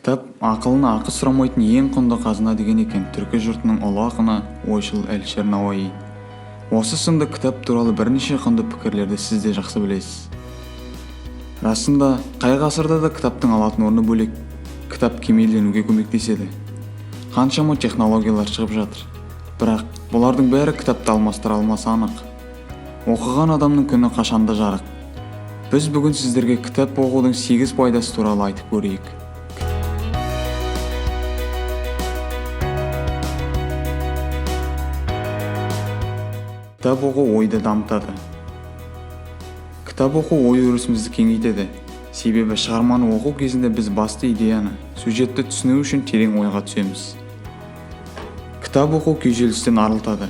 Кітап ақылына ақы сұрамайтын ең құнды қазына деген екен түркі жұртының ұлы ақыны ойшыл Әлішер Науаи. Осы сынды кітап туралы бірнеше құнды пікірлерді сіз де жақсы білесіз. Расында, қай ғасырда да кітаптың алатын орны бөлек. Кітап кемелденуге көмектеседі. Қаншама технологиялар шығып жатыр. Бірақ бұлардың бәрі кітапты алмастыра алмасы анық. Оқыған адамның күні қашанда жарық. Біз бүгін сіздерге кітап оқудың 8 пайдасы туралы айтып көрейік. Кітап оқу ойды дамытады. Кітап оқу ой өрісімізді кеңейтеді. Себебі шығарманы оқу кезінде біз басты идеяны, сюжетті түсіну үшін терең ойға түсеміз. Кітап оқу күйзелістен арылтады.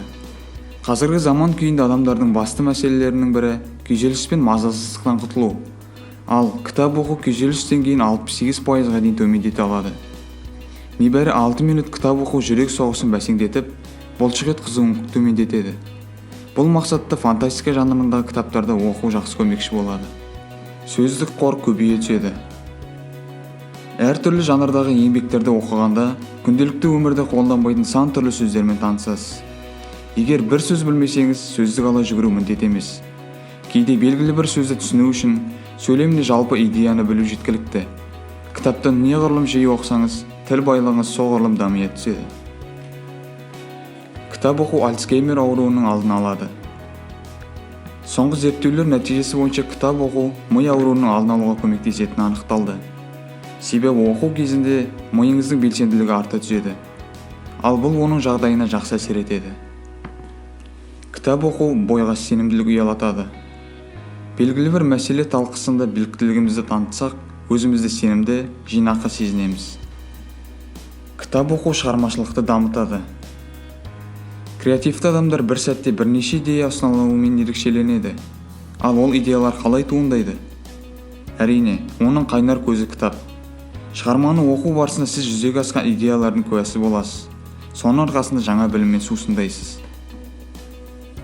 Қазіргі заман күйінде адамдардың басты мәселелерінің бірі күйзеліс пен мазасыздықтан құтылу. Ал кітап оқу күйзеліс деңгейін 68%-ға дейін төмендете алады. Небәрі 6 минут кітап оқу жүрек соғысын бәсеңдетіп, бұлшық ет қызуын төмендетеді. Бұл мақсатта фантастика жанрындағы кітаптарды оқу жақсы көмекші болады. Сөздік қор көбейе түседі. Әртүрлі жанрдағы еңбектерді оқығанда күнделікті өмірде қолданбайтын сан түрлі сөздермен танысасыз. Егер бір сөз білмесеңіз, сөздік ала жүгіру міндет емес. Кейде белгілі бір сөзді түсіну үшін сөйлемде жалпы идеяны білу жеткілікті. Кітаптан неғұрлым жиі оқысаңыз, тіл байлығыңыз соғұрлым дамия түседі. Кітап оқу Альцгеймер ауруының алдын алады. Соңғы зерттеулер нәтижесі бойынша кітап оқу ми ауруының алдын алуға көмектесетіні анықталды. Себебі оқу кезінде миыңыздың белсенділігі арта түседі. Ал бұл оның жағдайына жақсы әсер етеді. Кітап оқу бойға сенімділік ұялатады. Белгілі бір мәселе талқысында біліктілігімізді танытсақ, өзімізді сенімді, жинақы сезінеміз. Кітап оқу шығармашылықты дамытады. Креативті адамдар бір сәтте бірнеше идея ұсынылуымен ерекшеленеді. Ал ол идеялар қалай туындайды? Әрине, оның қайнар көзі кітап. Шығарманы оқу барысында сіз жүзеге асқан идеялардың куәсі боласыз. Соның арқасында жаңа біліммен сусындайсыз.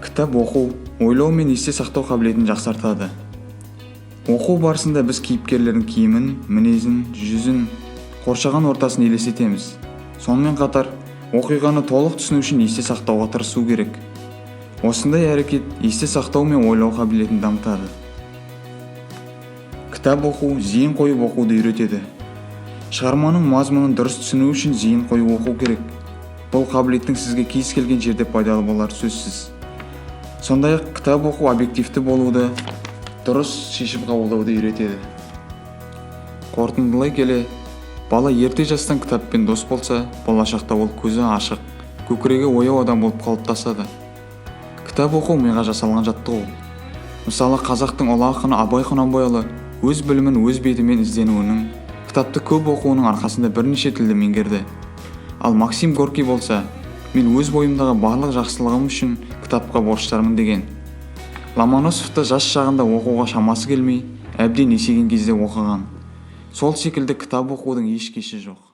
Кітап оқу ойлау мен есте сақтау қабілетін жақсартады. Оқу барысында біз кейіпкерлердің киімін, мінезін, жүзін, қоршаған ортасын елестетеміз. Сонымен қатар оқиғаны толық түсіну үшін есте сақтауға тырысу керек. Осындай әрекет есте сақтау мен ойлау қабілетін дамытады. Кітап оқу зейін қойып оқуды үйретеді. Шығарманың мазмұнын дұрыс түсіну үшін зейін қойып оқу керек. Бұл қабілеттің сізге кез келген жерде пайдалы болары сөзсіз. Сондай-ақ кітап оқу объективті болуды, дұрыс шешім қабылдауды үйретеді. Қорытындылай келе, бала ерте жастан кітаппен дос болса, болашақта ол көзі ашық, көкірегі ояу адам болып қалыптасады. Кітап оқу миға жасалған жаттығу. Мысалы, қазақтың ұлы ақыны Абай Құнанбайұлы өз білімін өз бетімен ізденуінің, кітапты көп оқуының арқасында бірнеше тілді меңгерді. Ал Максим Горький болса, мен өз бойымдағы барлық жақсылығым үшін кітапқа борыштармын деген. Ломоносовты жас шағында оқуға шамасы келмей, әбден есейген кезде оқыған. Сол секілді кітап оқудың еш кеші жоқ.